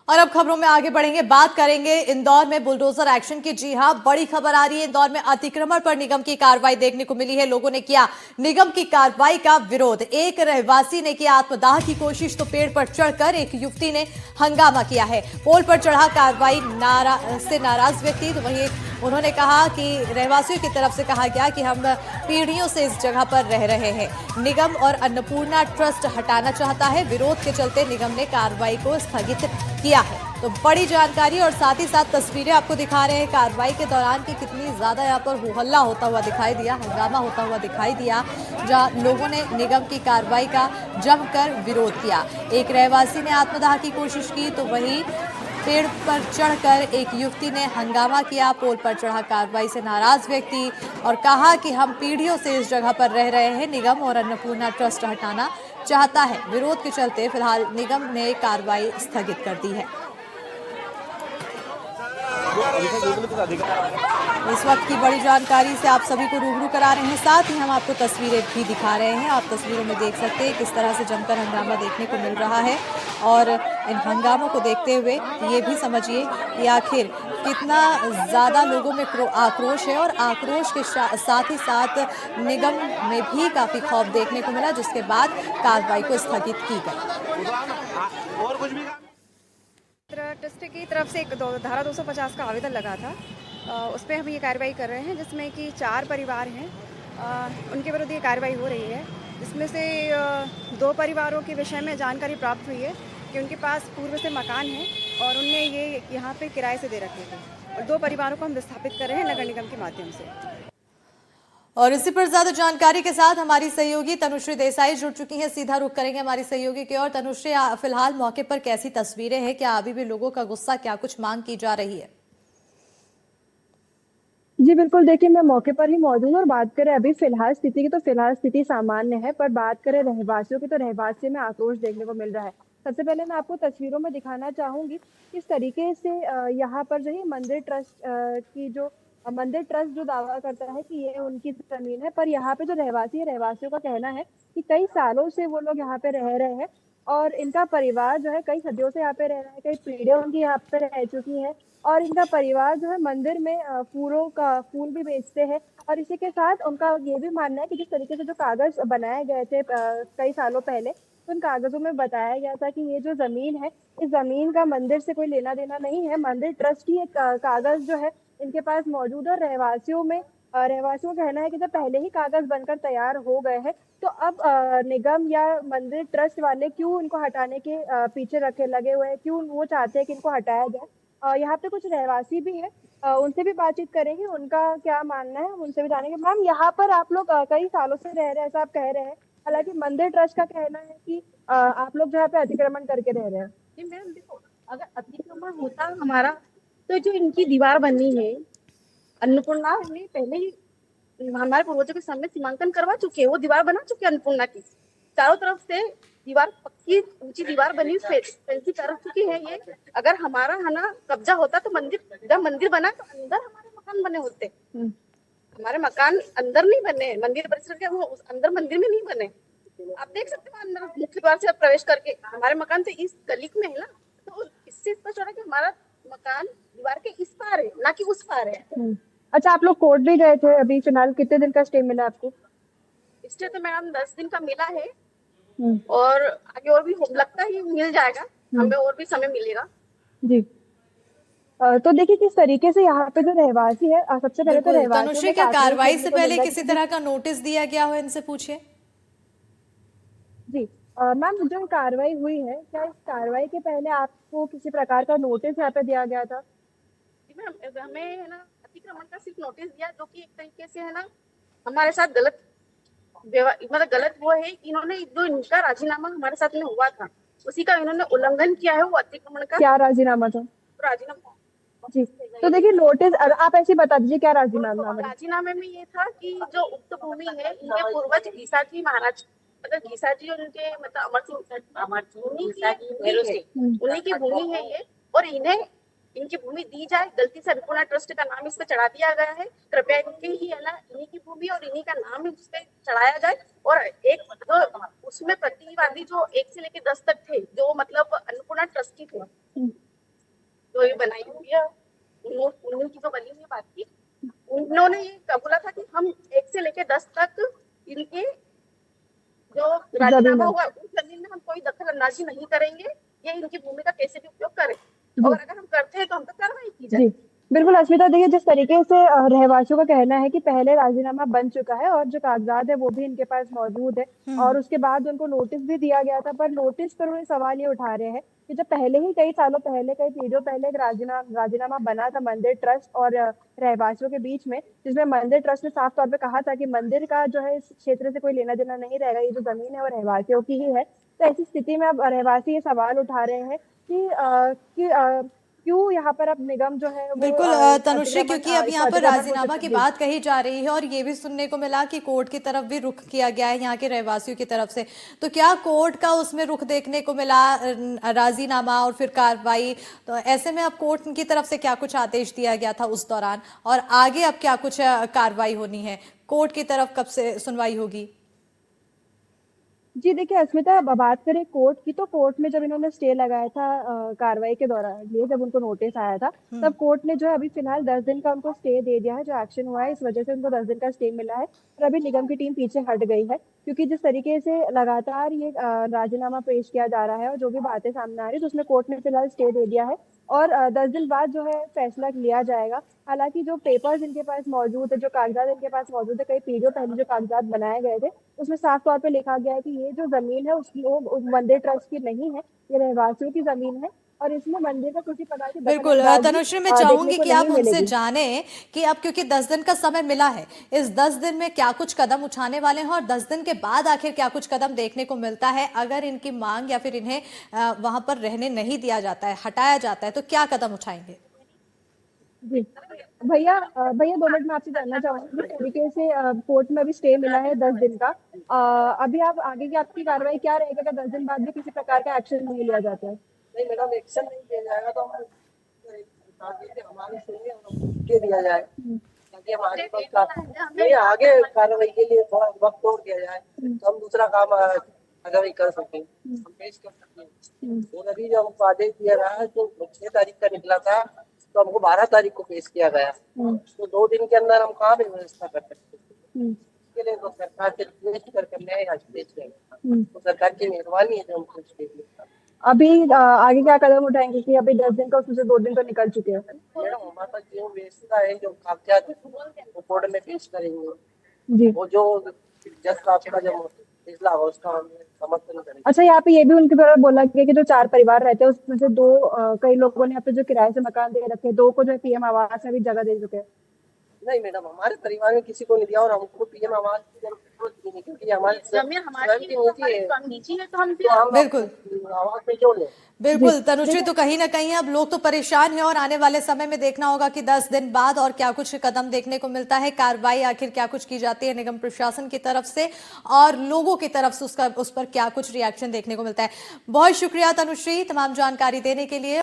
और अब खबरों में आगे बढ़ेंगे, बात करेंगे इंदौर में बुलडोजर एक्शन की। जी हां, बड़ी खबर आ रही है। इंदौर में अतिक्रमण पर निगम की कार्रवाई देखने को मिली है। लोगों ने किया निगम की कार्रवाई का विरोध। एक रहवासी ने किया आत्मदाह की कोशिश तो पेड़ पर चढ़कर एक युवती ने हंगामा किया है। पोल पर चढ़ा कार्रवाई से नाराज व्यक्ति, तो वहीं उन्होंने कहा कि रहवासियों की तरफ से कहा गया कि हम पीढ़ियों से इस जगह पर रह रहे हैं। निगम और अन्नपूर्णा ट्रस्ट हटाना चाहता है। विरोध के चलते निगम ने कार्रवाई को स्थगित किया है। तो बड़ी जानकारी और साथ ही साथ तस्वीरें आपको दिखा रहे हैं कार्रवाई के दौरान कि कितनी ज्यादा यहाँ पर हो हल्ला होता हुआ दिखाई दिया, हंगामा होता हुआ दिखाई दिया, जहां लोगों ने निगम की कार्रवाई का जमकर विरोध किया। एक रहवासी ने आत्मदाह की कोशिश की तो वहीं पेड़ पर चढ़कर एक युवती ने हंगामा किया। पोल पर चढ़ा कार्रवाई से नाराज व्यक्ति और कहा कि हम पीढ़ियों से इस जगह पर रह रहे हैं। निगम और अन्नपूर्णा ट्रस्ट हटाना चाहता है। विरोध के चलते फिलहाल निगम ने कार्रवाई स्थगित कर दी है। इस वक्त की बड़ी जानकारी से आप सभी को रूबरू करा रहे हैं, साथ ही हम आपको तस्वीरें भी दिखा रहे हैं। आप तस्वीरों में देख सकते हैं किस तरह से जमकर हंगामा देखने को मिल रहा है और इन हंगामों को देखते हुए ये भी समझिए कि आखिर कितना ज़्यादा लोगों में आक्रोश है और आक्रोश के साथ ही साथ निगम में भी काफ़ी खौफ देखने को मिला, जिसके बाद कार्रवाई को स्थगित की गई। ट्रस्ट की तरफ से एक धारा 250 का आवेदन लगा था। उस पर हम ये कार्रवाई कर रहे हैं, जिसमें कि 4 परिवार हैं। उनके विरुद्ध ये कार्रवाई हो रही है, जिसमें से 2 परिवारों के विषय में जानकारी प्राप्त हुई है कि उनके पास पूर्व से मकान है और उनने ये यहाँ पे किराए से दे रखे थे, और 2 परिवारों को हम विस्थापित कर रहे हैं नगर निगम के माध्यम से। और इसी पर ज्यादा जानकारी के साथ हमारी सहयोगी तनुश्री देसाई जुड़ चुकी हैं। सीधा रुख करेंगे हमारी सहयोगी की ओर। तनुश्री, फिलहाल मौके पर कैसी तस्वीरें हैं? क्या अभी भी लोगों का गुस्सा, क्या कुछ मांग की जा रही है? जी बिल्कुल, देखिए मैं मौके पर ही मौजूद हूँ और बात करें अभी फिलहाल स्थिति की, तो फिलहाल स्थिति सामान्य है, पर बात करें रहवासियों की तो रहवासियों में आक्रोश देखने को मिल रहा है। सबसे पहले मैं आपको तस्वीरों में दिखाना चाहूंगी किस तरीके से यहाँ पर जो है मंदिर ट्रस्ट की जो मंदिर ट्रस्ट जो दावा करता है कि ये उनकी जमीन है, पर यहाँ पे जो रहवासी है, रहवासियों का कहना है कि कई सालों से वो लोग यहाँ पे रह रहे हैं और इनका परिवार जो है कई सदियों से यहाँ पे रह रहा है, कई पीढ़ियां उनकी यहाँ पे रह चुकी हैं और इनका परिवार जो है मंदिर में फूलों का फूल भी बेचते हैं। और इसी के साथ उनका ये भी मानना है कि जिस तरीके से जो कागज बनाए गए थे कई सालों पहले, तो उन कागजों में बताया गया था कि ये जो जमीन है, इस जमीन का मंदिर से कोई लेना देना नहीं है। मंदिर ट्रस्ट की एक कागज जो है इनके पास मौजूद है। रहवासियों का कहना है कि जब पहले ही कागज बनकर तैयार हो गए हैं, तो अब निगम या मंदिर ट्रस्ट वाले क्यों इनको हटाने के पीछे रखे लगे हुए हैं, क्यों वो चाहते हैं कि इनको हटाया जाए। यहाँ पे कुछ रहवासी भी है, उनसे भी बातचीत करेंगे, उनका क्या मानना है उनसे भी जानेंगे। मैम, यहाँ पर आप लोग कई सालों से रह रहे हैं ऐसा आप कह रहे हैं, हालांकि मंदिर ट्रस्ट का कहना है कि आप लोग यहाँ पे अतिक्रमण करके रह रहे हैं। जी मैम, देखो, अगर अतिक्रमण होता हमारा, तो जो इनकी दीवार बनी है, अन्नपूर्णा ने पहले ही हमारे पूर्वजों के सामने सीमांकन करवा चुके हैं। वो दीवार बना चुके हैं अन्नपूर्णा की, चारों तरफ से दीवार, पक्की ऊंची दीवार बनी, फैंसी कर चुकी है ये। अगर हमारा है ना कब्जा होता, तो मंदिर, जब मंदिर बना तो अंदर हमारे मकान बने होते। हमारे मकान अंदर नहीं बने, मंदिर परिसर के वो अंदर मंदिर में नहीं बने। आप देख सकते हो अंदर मुख्य द्वार से प्रवेश करके, हमारे मकान तो इस गली में है ना, तो इससे स्पष्ट हो रहा है कि हमारा मकान दीवार के इस पार है, ना कि उस पार है। अच्छा, आप लोग कोर्ट भी गए थे अभी फिलहाल, कितने दिन का स्टे मिला आपको? स्टे तो मैडम 10 दिन का मिला है और आगे और भी लगता ही मिल जाएगा, हमें और भी समय मिलेगा। जी, तो देखिए किस तरीके से यहाँ पे जो रहवासी है, सबसे पहले तो रहवासियों तनुश्री, में क्या आक्रोश कार्रवाई देखने से को मिल पहले रहा है किसी तरह का नोटिस दिया गया हो, इनसे पूछिए। जी मैम, जो कार्रवाई हुई है, क्या इस कार्रवाई के पहले आपको किसी प्रकार का नोटिस यहाँ पे दिया गया था? जी मैम, हमें है ना अतिक्रमण का सिर्फ नोटिस दिया, जो कि एक तरीके से है ना हमारे साथ गलत मतलब गलत वो है। इन्होंने जो इनका राजीनामा हमारे साथ में हुआ था, उसी का इन्होंने उल्लंघन किया है, वो अतिक्रमण का। क्या राजीनामा था? राजीनामा, जी, तो देखिए नोटिस, आप ऐसे बता दीजिए क्या राजीनामा है। राजीनामे में ये था कि जो उक्त भूमि है, इनके पूर्वज घीसाजी महाराज, मतलब घीसाजी और उनके मतलब अमर सिंह उन्हीं की भूमि है ये, और इन्हें इनकी भूमि दी जाए। गलती से अन्नपूर्णा ट्रस्ट का नाम इस पे चढ़ा दिया गया है, कृपया इनकी ही है ना, इन्हीं की भूमि और इन्हीं का नाम उस पे चढ़ाया जाए। और एक जो उसमें प्रतिवादी जो 1 से लेकर 10 तक थे, जो मतलब अन्नपूर्णा ट्रस्टी थे, जो ये बनाई हुई है उन्हीं की जो बनी हुई बात की, उन्होंने ये बोला था कि हम 1 से लेके 10 तक इनके जो राजीनामा हुआ उस जमीन में हम कोई दखल अंदाजी नहीं करेंगे, ये इनकी भूमि का कैसे भी उपयोग करें, और अगर हम करते हैं तो हम तो कार्रवाई की जाए। जी बिल्कुल अस्मिता, देखिए जिस तरीके से रहवासियों का कहना है कि पहले राजीनामा बन चुका है और जो कागजात है वो भी इनके पास मौजूद है, और उसके बाद उनको नोटिस भी दिया गया था, पर नोटिस पर उन्हें सवाल ये उठा रहे हैं कि जब पहले ही कई सालों पहले, कई पीढ़ियों पहले एक राजीनामा बना था मंदिर ट्रस्ट और रहवासियों के बीच में, जिसमें मंदिर ट्रस्ट ने साफ तौर पे कहा था कि मंदिर का जो है इस क्षेत्र से कोई लेना देना नहीं रहेगा, ये जो जमीन है वो रहवासियों की ही है। तो ऐसी स्थिति में अब रहवासी ये सवाल उठा रहे हैं कि क्यों यहाँ पर अब निगम जो है वो बिल्कुल तनुश्री, क्योंकि अब यहाँ पर अतिक्रमण राजीनामा की बात कही जा रही है और ये भी सुनने को मिला कि कोर्ट की तरफ भी रुख किया गया है यहाँ के रहवासियों की तरफ से, तो क्या कोर्ट का उसमें रुख देखने को मिला, राजीनामा और फिर कार्रवाई, तो ऐसे में अब कोर्ट की तरफ से क्या कुछ आदेश दिया गया था उस दौरान, और आगे अब क्या कुछ कार्रवाई होनी है, कोर्ट की तरफ कब से सुनवाई होगी? जी देखिए अस्मिता, अब बात करें कोर्ट की, तो कोर्ट में जब इन्होंने स्टे लगाया था कार्रवाई के दौरान, ये जब उनको नोटिस आया था, तब कोर्ट ने जो है अभी फिलहाल 10 दिन का उनको स्टे दे दिया है। जो एक्शन हुआ है इस वजह से उनको 10 दिन का स्टे मिला है, और अभी निगम की टीम पीछे हट गई है, क्योंकि जिस तरीके से लगातार ये राजीनामा पेश किया जा रहा है और जो भी बातें सामने आ रही है, तो उसमें कोर्ट ने फिलहाल स्टे दे दिया है और 10 दिन बाद जो है फैसला लिया जाएगा। हालांकि जो पेपर्स इनके पास मौजूद है, जो कागजात इनके पास मौजूद है, कई पीढ़ियों पहले जो कागजात बनाए गए थे, उसमें साफ तौर पे लिखा गया है कि ये जो जमीन है उसकी वो उस मंदिर ट्रस्ट की नहीं है, ये रहवासियों की जमीन है, और इसमें मंदिर का किसी प्रकार की बिल्कुल दखलअंदाजी तनुश्री, मैं देखने चाहूंगी को कि नहीं आप उनसे मिलेगी। जाने कि अब क्योंकि 10 दिन का समय मिला है, इस 10 दिन में क्या कुछ कदम उठाने वाले हैं और 10 दिन के बाद आखिर क्या कुछ कदम देखने को मिलता है, अगर इनकी मांग या फिर इन्हें वहां पर रहने नहीं दिया जाता है, हटाया जाता है, तो क्या कदम उठाएंगे? जी भैया 2 मिनट में आपसे जानना चाहूंगी, किस तरीके से कोर्ट में अभी स्टे मिला है 10 दिन का, अभी आप आगे की आपकी कार्रवाई क्या रहेगी अगर 10 दिन बाद भी किसी प्रकार का एक्शन नहीं लिया जाता है? नहीं मैडम, एक्शन नहीं किया जाएगा तो हम हमारी सुनिए के दिया जाए ताकि हमारे पास नहीं आगे कार्रवाई के लिए थोड़ा वक्त और दिया जाए तो हम दूसरा काम कार्रवाई कर सकें, हम पेश कर सकें। और अभी जो हमको आदेश दिया गया है, जो 6 तारीख का निकला था, तो हमको 12 तारीख को पेश किया गया, तो 2 दिन के अंदर हम कहाँ भी व्यवस्था कर सकते हैं। इसके लिए तो सरकार से रिक्वेस्ट करके नए आदेश किया, तो सरकार की मेहरबानी है जो हमको स्टेट मिला। अभी आगे क्या कदम उठाएंगे कि अभी 10 दिन का उसमें से 2 दिन तो निकल चुके हैं? मैडम हमारा जो व्यवस्था है, जो कागजात वो कोर्ट में पेश करेंगे, जी वो जो जज साहब का जो फैसला होगा उसका हम समर्थन करेंगे। अच्छा, यहाँ पे ये भी उनके द्वारा बोला गया कि जो 4 परिवार रहते हैं उसमें से 2 कई लोगों ने यहाँ पे जो किराए से मकान दे रखे हैं, 2 को जो है पीएम आवास में भी जगह दे चुके हैं। नहीं मैडम, हमारे परिवार में किसी को नहीं दिया और हमको पीएम आवास की जरूरत भी नहीं, क्योंकि हमारी जमीन हमारी निजी है, तो हम बिल्कुल आवास में क्यों लें। बिल्कुल तनुश्री, तो कहीं ना कहीं अब लोग तो परेशान हैं और आने वाले समय में देखना होगा कि 10 दिन बाद और क्या कुछ कदम देखने को मिलता है, कार्रवाई आखिर क्या कुछ की जाती है निगम प्रशासन की तरफ से और लोगों की तरफ से उस पर क्या कुछ रिएक्शन देखने को मिलता है। बहुत शुक्रिया तनुश्री तमाम जानकारी देने के लिए।